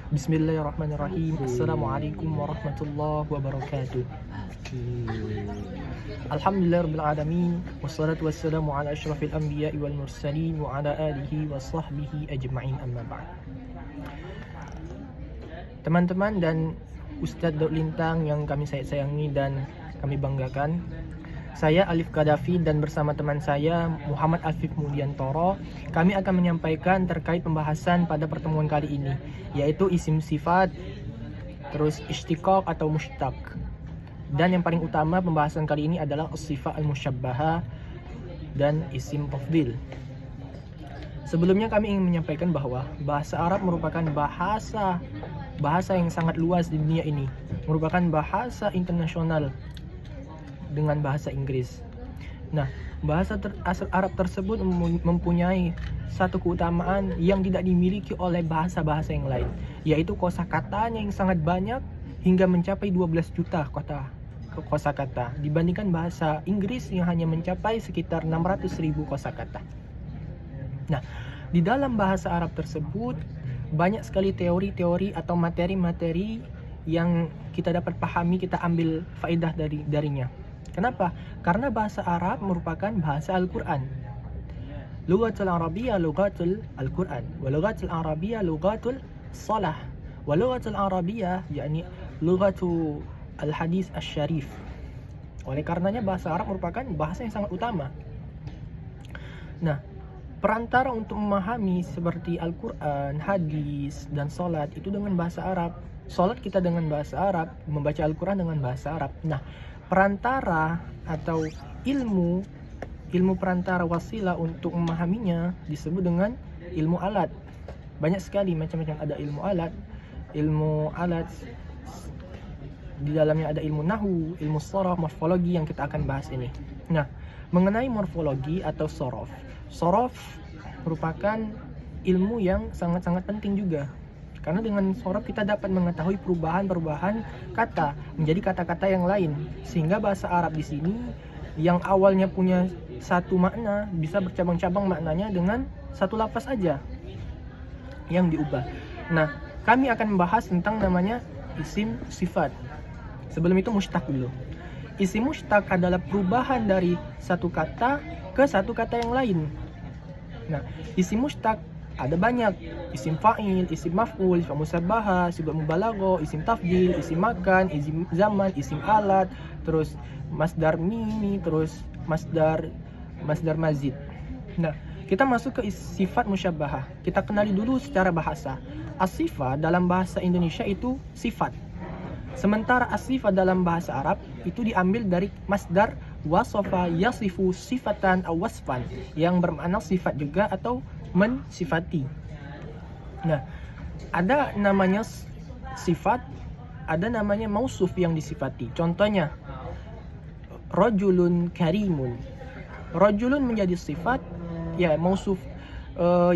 Bismillahirrahmanirrahim. Assalamualaikum warahmatullahi wabarakatuh. Alhamdulillahirabbil alamin wassalatu wassalamu ala asyrafil anbiya'i wal mursalin wa ala alihi wa sahbihi ajma'in, amma ba'd. Teman-teman dan Ustadz Daud Lintang yang kami sayangi dan kami banggakan, saya Alif Qaddafi dan bersama teman saya Muhammad Afif Mulyantoro, kami akan menyampaikan terkait pembahasan pada pertemuan kali ini, yaitu isim sifat, terus istiqaq atau mushtaq. Dan yang paling utama pembahasan kali ini adalah as-sifat al-musyabbahah dan isim tafdil. Sebelumnya kami ingin menyampaikan bahwa bahasa Arab merupakan bahasa yang sangat luas di dunia ini, merupakan bahasa internasional dengan bahasa Inggris. Nah, bahasa asal Arab tersebut mempunyai satu keutamaan yang tidak dimiliki oleh bahasa-bahasa yang lain, yaitu kosakatanya yang sangat banyak hingga mencapai 12 juta kosakata dibandingkan bahasa Inggris yang hanya mencapai sekitar 600.000 kosakata. Nah, di dalam bahasa Arab tersebut banyak sekali teori-teori atau materi-materi yang kita dapat pahami, kita ambil faedah darinya. Kenapa? Karena bahasa Arab merupakan bahasa Al-Quran. Lughatul Arabiyyah lughatul Al-Quran, wa lughatul Arabiyyah lughatul Salah, wa lughatul Arabiyyah yakni lughatu Al-Hadis Asy-Syarif. Oleh karenanya bahasa Arab merupakan bahasa yang sangat utama. Nah, perantara untuk memahami seperti Al-Quran, hadis, dan salat itu dengan bahasa Arab. Salat kita dengan bahasa Arab, membaca Al-Quran dengan bahasa Arab. Nah, perantara atau ilmu perantara wasilah untuk memahaminya disebut dengan ilmu alat. Banyak sekali macam-macam, ada ilmu alat di dalamnya ada ilmu nahwu, ilmu sorof, morfologi yang kita akan bahas ini. Nah, mengenai morfologi atau sorof merupakan ilmu yang sangat-sangat penting juga. Karena dengan sorof kita dapat mengetahui perubahan kata menjadi kata-kata yang lain, sehingga bahasa Arab di sini yang awalnya punya satu makna bisa bercabang-cabang maknanya dengan satu lafaz aja yang diubah. Nah, kami akan membahas tentang namanya isim sifat. Sebelum itu mushtaq dulu. Isim mushtaq adalah perubahan dari satu kata ke satu kata yang lain. Nah, isim mushtaq ada banyak, isim fa'il, isim maf'ul, isim musabbahah, sigat mubalaghah, isim tafdil, isim makan, isim zaman, isim alat, terus masdar mimi, terus masdar mazid. Nah, kita masuk ke sifat musyabbahah. Kita kenali dulu secara bahasa. As-sifat dalam bahasa Indonesia itu sifat. Sementara as-sifat dalam bahasa Arab itu diambil dari masdar wasafa yasifu sifatan aw wasfan, yang bermakna sifat juga atau mensifati. Nah, ada namanya sifat, ada namanya mausuf yang disifati. Contohnya, rajulun karimun. Rajulun menjadi sifat, ya mausuf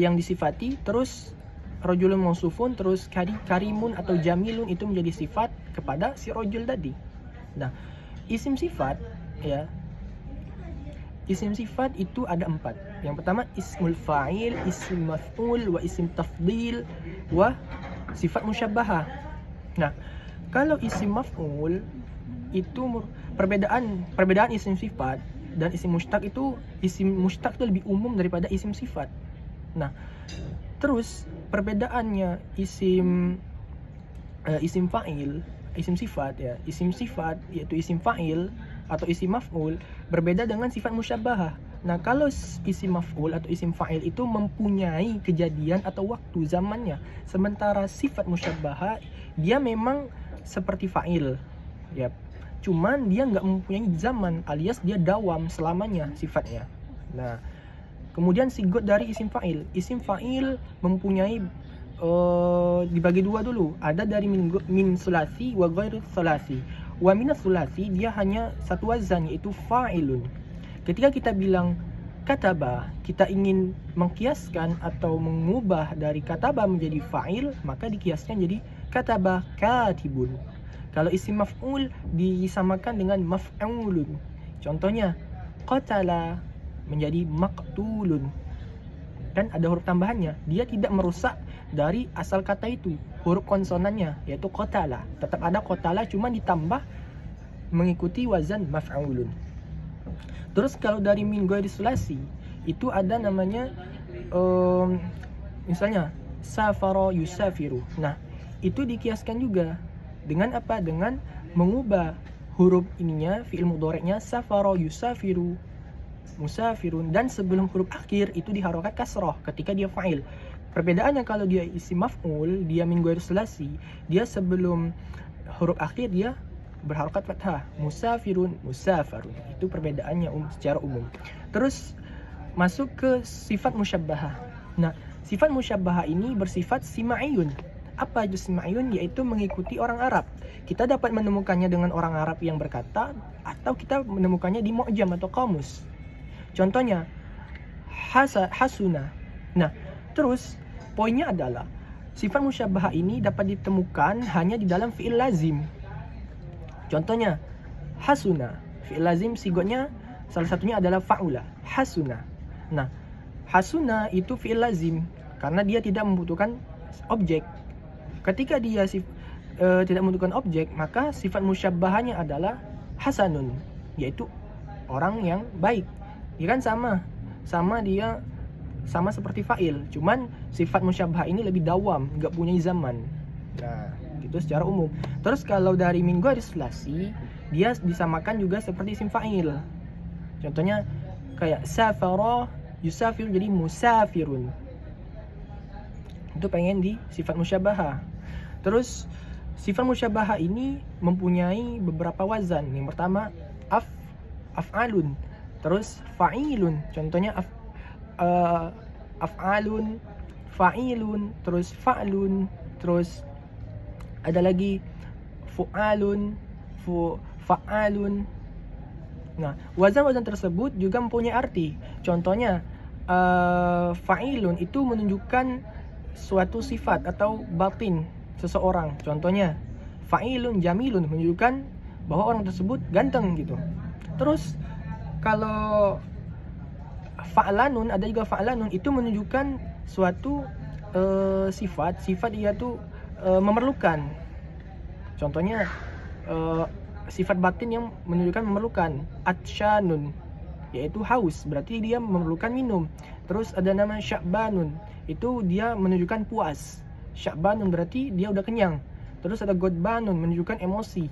yang disifati, terus rajulun mausufun, terus karimun atau jamilun itu menjadi sifat kepada si rajul tadi. Nah, isim sifat ya. Isim sifat itu ada 4. Yang pertama ismul fa'il, isim maf'ul, wa isim tafdil, wa sifat musyabbahah. Nah, kalau isim maf'ul itu perbedaan isim sifat dan isim mushtaq itu, isim mushtaq itu lebih umum daripada isim sifat. Nah, terus perbedaannya isim fa'il, isim sifat ya. Isim sifat yaitu isim fa'il atau isim maf'ul berbeda dengan sifat musyabbahah. Nah, kalau isim maf'ul atau isim fa'il itu mempunyai kejadian atau waktu zamannya, sementara sifat musyabbahah dia memang seperti fa'il ya, cuman dia nggak mempunyai zaman, alias dia dawam selamanya sifatnya. Nah, kemudian sigot dari isim fa'il. Isim fa'il mempunyai dibagi dua dulu. Ada dari min sulasi wa ghairu sulasi. Wa min sulasi dia hanya satu wazan, yaitu fa'ilun. Ketika kita bilang kataba, kita ingin mengkiaskan atau mengubah dari kataba menjadi fa'il, maka dikiaskan jadi kataba katibun. Kalau isim maf'ul disamakan dengan maf'ulun. Contohnya, qatala menjadi maqtulun. Dan ada huruf tambahannya, dia tidak merusak dari asal kata itu, huruf konsonannya, yaitu qatala. Tetap ada qatala, cuma ditambah mengikuti wazan maf'ulun. Terus kalau dari min ghairi sulasi, itu ada namanya misalnya safara yusafiru. Nah, itu dikiaskan juga dengan apa? Dengan mengubah huruf ininya, fi'il mudhari'nya safara yusafiru, musafirun, dan sebelum huruf akhir itu diharokat kasroh ketika dia fa'il. Perbedaannya kalau dia isi maf'ul, dia min ghairi sulasi, dia sebelum huruf akhir dia berharokat fathah, musafirun, musafarun. Itu perbedaannya secara umum. Terus masuk ke sifat musyabbahah. Nah, sifat musyabbahah ini bersifat sima'iyun. Apa itu sima'iyun? Yaitu mengikuti orang Arab. Kita dapat menemukannya dengan orang Arab yang berkata, atau kita menemukannya di mu'jam atau kamus. Contohnya hasuna. Nah, terus poinnya adalah sifat musyabbahah ini dapat ditemukan hanya di dalam fi'il lazim. Contohnya hasuna, fi'il lazim sigotnya salah satunya adalah fa'ula, hasuna. Nah, hasuna itu fi'il lazim karena dia tidak membutuhkan objek. Ketika dia tidak membutuhkan objek, maka sifat musyabbahanya adalah hasanun, yaitu orang yang baik. Dia kan sama seperti fa'il, cuman sifat musyabbah ini lebih dawam, nggak punya zaman. Nah, itu secara umum. Terus kalau dari min ghairi sulasi, dia disamakan juga seperti isim fa'il. Contohnya kayak safara yusafir, jadi musafirun. Itu pengen di sifat musyabbahah. Terus sifat musyabbahah ini mempunyai beberapa wazan. Yang pertama af'alun, terus fa'ilun. Contohnya af'alun, fa'ilun, terus fa'lun, terus ada lagi fu'alun, fa'alun. Nah, wazan-wazan tersebut juga mempunyai arti. Contohnya fa'ilun itu menunjukkan suatu sifat atau batin seseorang. Contohnya fa'ilun jamilun menunjukkan bahwa orang tersebut ganteng gitu. Terus kalau fa'lanun, ada juga fa'lanun, itu menunjukkan suatu sifat dia tuh memerlukan. Contohnya sifat batin yang menunjukkan memerlukan, atsyanun, yaitu haus, berarti dia memerlukan minum. Terus ada nama sya'banun, itu dia menunjukkan puas. Sya'banun berarti dia udah kenyang. Terus ada godbanun, menunjukkan emosi.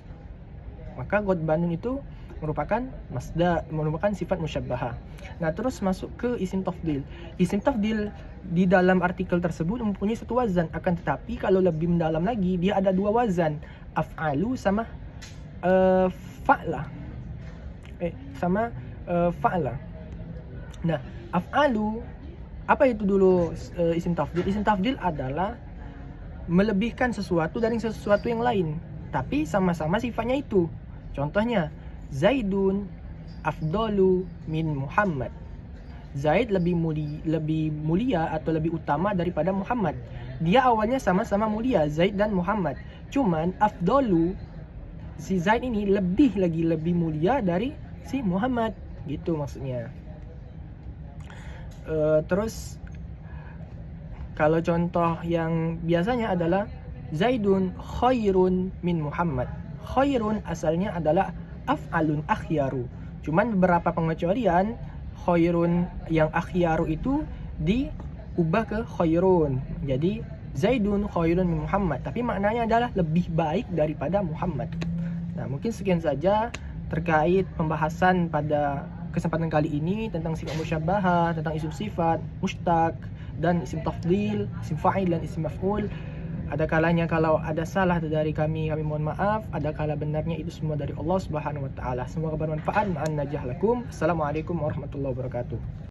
Maka godbanun itu merupakan sifat musyabbahah. Nah, terus masuk ke isim tafdil. Isim tafdil di dalam artikel tersebut mempunyai satu wazan, akan tetapi kalau lebih mendalam lagi dia ada dua wazan, af'alu sama fa'la. Fa'la. Nah, af'alu, apa itu dulu isim tafdil? Isim tafdil adalah melebihkan sesuatu dari sesuatu yang lain, tapi sama-sama sifatnya itu. Contohnya Zaidun afdalu min Muhammad. Zaid lebih mulia atau lebih utama daripada Muhammad. Dia awalnya sama-sama mulia, Zaid dan Muhammad. Cuman afdalu, si Zaid ini lebih mulia dari si Muhammad, gitu maksudnya. Terus kalau contoh yang biasanya adalah Zaidun khairun min Muhammad. Khairun asalnya adalah af'alun akhyaru. Cuman beberapa pengecualian, khairun yang akhyaru itu diubah ke khairun. Jadi Zaidun khairun min Muhammad, tapi maknanya adalah lebih baik daripada Muhammad. Nah, mungkin sekian saja terkait pembahasan pada kesempatan kali ini tentang sifat musyabbahah, tentang isim sifat, mustaq, dan isim tafdil, isim fa'il dan isim maf'ul. Ada kalanya kalau ada salah dari kami mohon maaf. Ada kala benarnya itu semua dari Allah Subhanahu wa taala. Semoga bermanfaat. Ma'an najah lakum. Assalamualaikum warahmatullahi wabarakatuh.